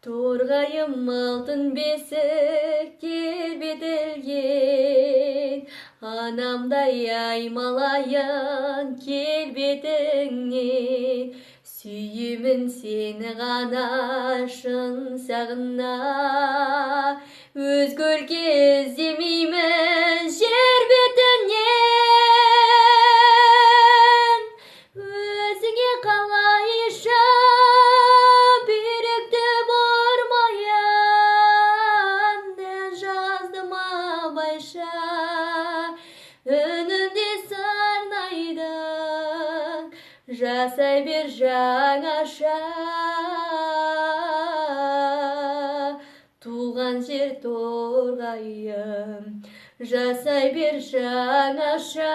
Торғайым алтын бесік келбетілген, анамдай аймалайын келбетіңнен. Сүйемін сені ғана шын сағына, өзгерге іздемеймін жер бетінен. Өзіңе қалайша бүйректі бұрмайын, ән жаздым абайша, үнімде сарнайдың, жасай бер жаңаша. Туған жер торғайым, жасай бер жаңаша.